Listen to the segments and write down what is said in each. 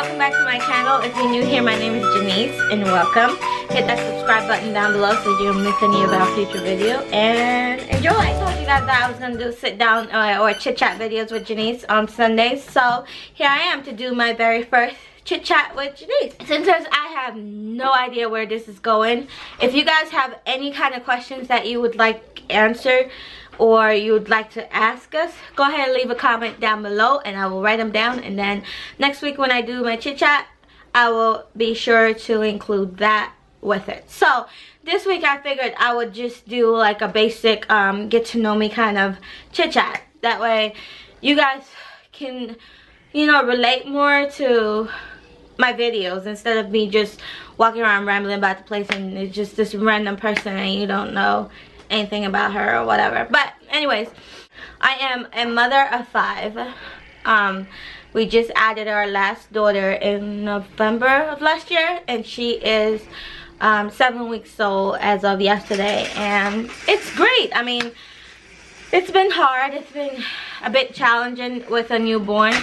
welcome back to my channel. If you're new here, my name is Janice and welcome. Hit that subscribe button down below so you don't miss any of our future video and enjoy. I told you guys that I was going to do sit down or chit chat videos with Janice on Sundays, so here I am to do my very first chit chat with Janice. Since I have no idea where this is going, if you guys have any kind of questions that you would like answered or you would like to ask us, go ahead and leave a comment down below and I will write them down, and then next week when I do my chit chat I will be sure to include that with it. So this week I figured I would just do like a basic get to know me kind of chit chat. That way you guys can, you know, relate more to my videos instead of me just walking around rambling about the place and it's just this random person and you don't know anything about her or whatever. But anyways, I am a mother of 5. We just added our last daughter in November of last year and she is 7 weeks old as of yesterday, and it's great. I mean, it's been hard, it's been a bit challenging with a newborn,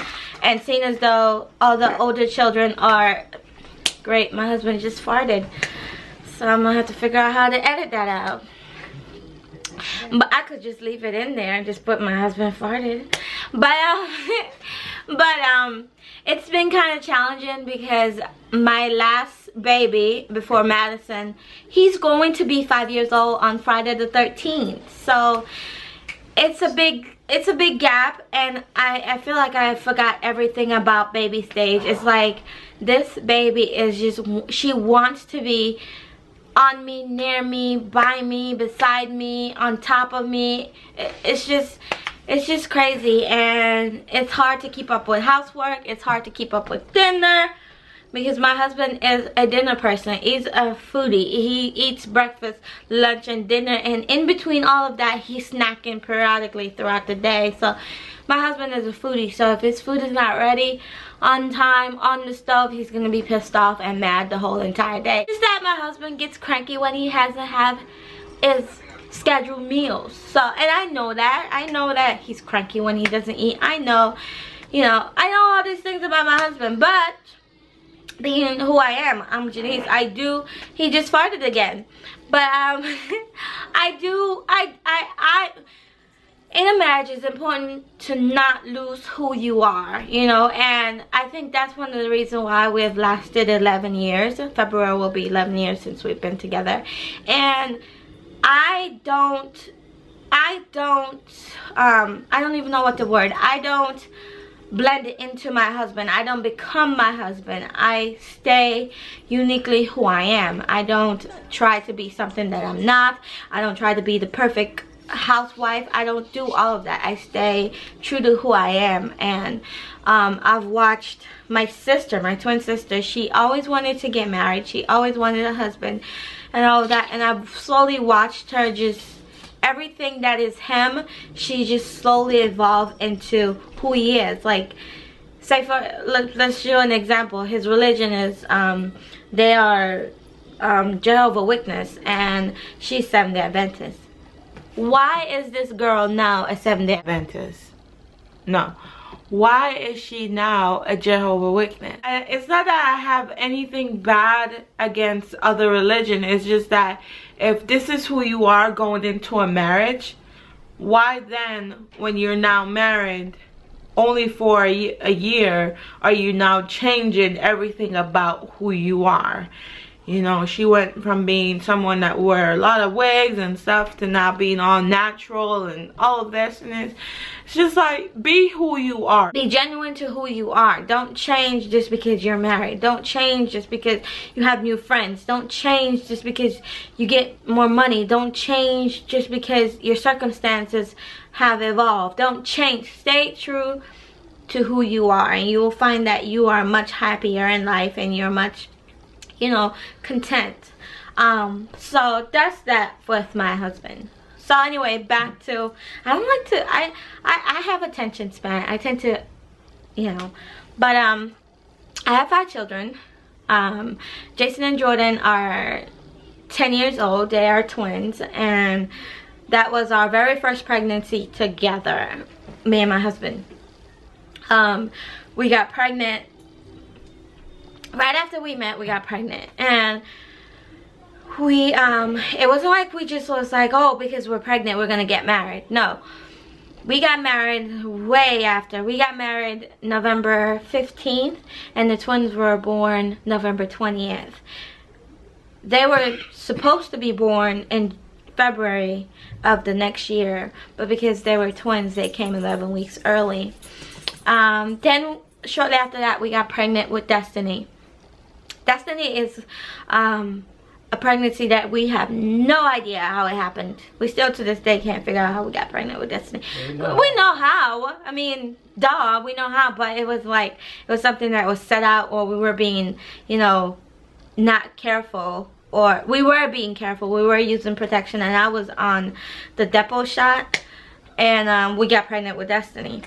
and seeing as though all the older children are great. My husband just farted, so I'm gonna have to figure out how to edit that out. But I could just leave it in there and just put my husband farted. But it's been kind of challenging because my last baby before Madison, he's going to be 5 years old on Friday the 13th. So it's a big gap, and I feel like I forgot everything about baby stage. It's like this baby is just, she wants to be on me, near me, by me, beside me, on top of me. It's just crazy, and it's hard to keep up with housework. It's hard to keep up with dinner because my husband is a dinner person. He's a foodie. He eats breakfast, lunch, and dinner, and in between all of that he's snacking periodically throughout the day. So my husband is a foodie, so if his food is not ready on time on the stove, he's gonna be pissed off and mad the whole entire day. Just that my husband gets cranky when he has to have his scheduled meals. So, and I know that he's cranky when he doesn't eat. I know, you know, I know all these things about my husband, but being who I am, I'm Janice. He just farted again. But in a marriage, it's important to not lose who you are, you know, and I think that's one of the reasons why we've lasted 11 years. February will be 11 years since we've been together, and I don't even know what the word, I don't blend into my husband. I don't become my husband. I stay uniquely who I am. I don't try to be something that I'm not. I don't try to be the perfect housewife. I don't do all of that. I stay true to who I am. And I've watched my sister, my twin sister, she always wanted to get married. She always wanted a husband and all of that, and I've slowly watched her just everything that is him, she just slowly evolved into who he is. Like, say let's show an example. His religion is they are Jehovah's Witness and she's Seventh-day Adventist. Why is this girl now a Seventh-day Adventist? No. Why is she now a Jehovah's Witness? It's not that I have anything bad against other religion. It's just that if this is who you are going into a marriage, why then, when you're now married only for a year, are you now changing everything about who you are? You know, she went from being someone that wore a lot of wigs and stuff to now being all natural and all of this, and it's just like, be who you are. Be genuine to who you are. Don't change just because you're married. Don't change just because you have new friends. Don't change just because you get more money. Don't change just because your circumstances have evolved. Don't change. Stay true to who you are, and you will find that you are much happier in life and you're much, you know, content. So that's that with my husband. So anyway, back to, I have attention span. I tend to, you know, but I have 5 children. Jason and Jordan are 10 years old. They are twins, and that was our very first pregnancy together, me and my husband. We got pregnant right after we met, we got pregnant. And we it wasn't like we just was like, oh, because we're pregnant we're gonna get married. No, we got married way after. We got married November 15th, and the twins were born November 20th. They were supposed to be born in February of the next year, but because they were twins, they came 11 weeks early. Then shortly after that, we got pregnant with Destiny. Destiny is a pregnancy that we have no idea how it happened. We still to this day can't figure out how we got pregnant with Destiny. We know how. I mean, duh, we know how, but it was like, it was something that was set out, or we were being, you know, not careful. Or we were being careful. We were using protection, and I was on the depot shot, and we got pregnant with Destiny.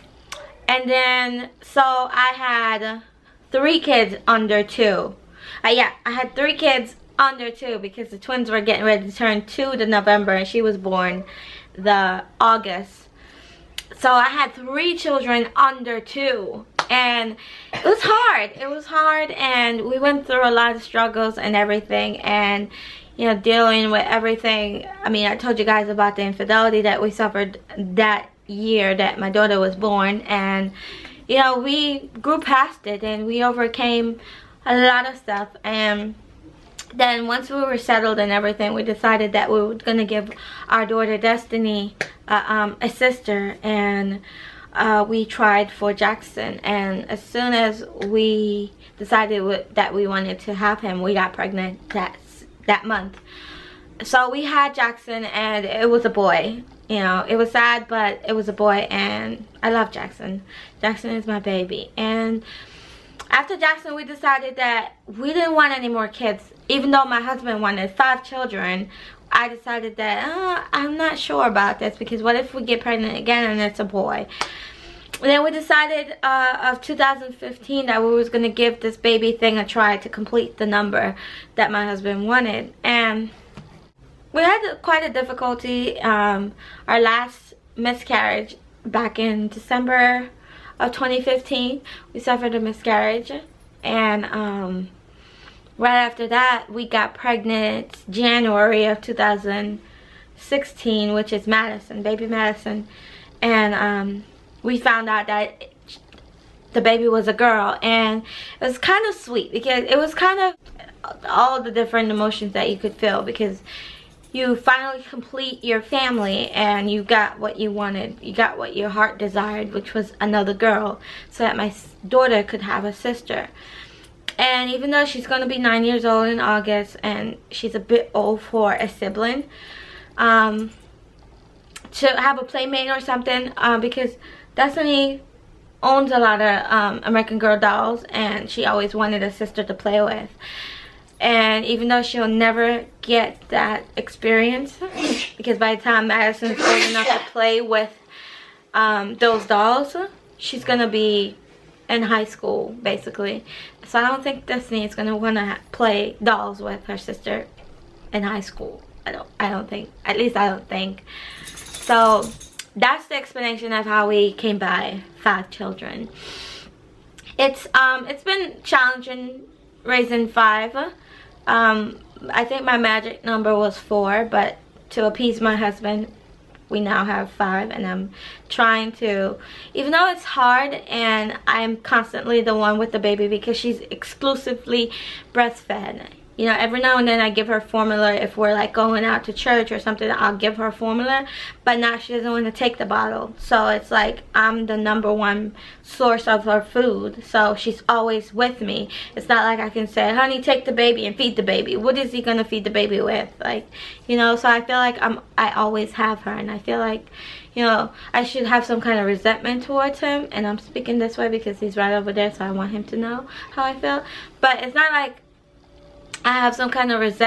And then, so I had 3 kids under 2. Yeah, I had 3 kids under 2 because the twins were getting ready to turn 2 to November, and she was born the August. So I had 3 children under 2, and it was hard. It was hard, and we went through a lot of struggles and everything, and you know, dealing with everything. I mean, I told you guys about the infidelity that we suffered that year that my daughter was born, and you know, we grew past it and we overcame a lot of stuff. And then once we were settled and everything, we decided that we were going to give our daughter Destiny a sister, and we tried for Jaxson. And as soon as we decided that we wanted to have him, we got pregnant that month. So we had Jaxson, and it was a boy. You know, it was sad, but it was a boy, and I love Jaxson. Jaxson is my baby. And after Jaxson, we decided that we didn't want any more kids. Even though my husband wanted 5 children, I decided that I'm not sure about this, because what if we get pregnant again and it's a boy? And then we decided of 2015 that we was going to give this baby thing a try to complete the number that my husband wanted. And we had quite a difficulty. Our last miscarriage back in December of 2015, we suffered a miscarriage, and right after that we got pregnant January of 2016, which is Madison, baby Madison. And we found out that the baby was a girl, and it was kind of sweet because it was kind of all the different emotions that you could feel, because you finally complete your family and you got what you wanted. You got what your heart desired, which was another girl, so that my daughter could have a sister. And even though she's going to be 9 years old in August, and she's a bit old for a sibling, to have a playmate or something, because Destiny owns a lot of American Girl dolls, and she always wanted a sister to play with. And even though she'll never get that experience, because by the time Madison's old enough to play with those dolls, she's gonna be in high school basically. So I don't think Destiny is gonna wanna play dolls with her sister in high school. I don't think. At least I don't think. So that's the explanation of how we came by 5 children. It's been challenging raising 5. I think my magic number was 4, but to appease my husband, we now have 5, and I'm trying to, even though it's hard and I'm constantly the one with the baby because she's exclusively breastfed. You know, every now and then I give her formula. If we're like going out to church or something, I'll give her formula, but now she doesn't want to take the bottle. So it's like I'm the #1 source of her food, so she's always with me. It's not like I can say, honey, take the baby and feed the baby. What is he gonna feed the baby with? Like, you know, so I feel like I always have her, and I feel like, you know, I should have some kind of resentment towards him. And I'm speaking this way because he's right over there, so I want him to know how I feel. But it's not like I have some kind of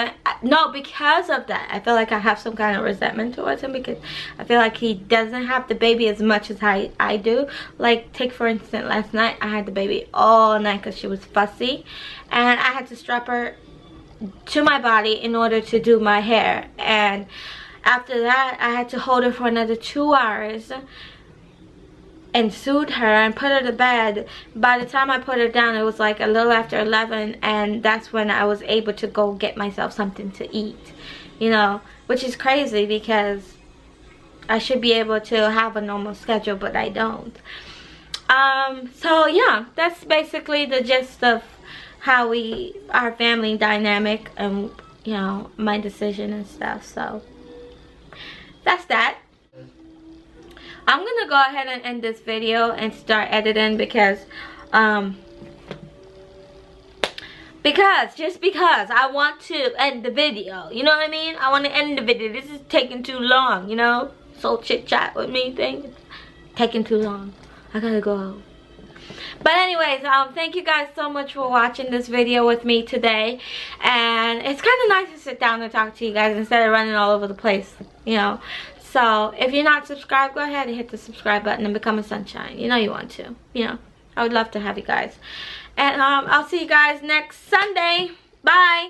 no, because of that, I feel like I have some kind of resentment towards him, because I feel like he doesn't have the baby as much as I do. Like, take for instance, last night I had the baby all night because she was fussy, and I had to strap her to my body in order to do my hair. And after that, I had to hold her for another 2 hours and soothe her and put her to bed. By the time I put her down, it was like a little after 11, and that's when I was able to go get myself something to eat, you know, which is crazy because I should be able to have a normal schedule, but I don't. So yeah, that's basically the gist of how our family dynamic, and you know, my decision and stuff. So that's that. I'm gonna go ahead and end this video and start editing because just because I want to end the video, you know what I mean? I want to end the video. This is taking too long, you know? So chit chat with me thing, taking too long. I gotta go. But anyways, thank you guys so much for watching this video with me today. And it's kind of nice to sit down and talk to you guys instead of running all over the place, you know. So if you're not subscribed, go ahead and hit the subscribe button and become a sunshine. You know you want to, you know. I would love to have you guys. And I'll see you guys next Sunday. Bye.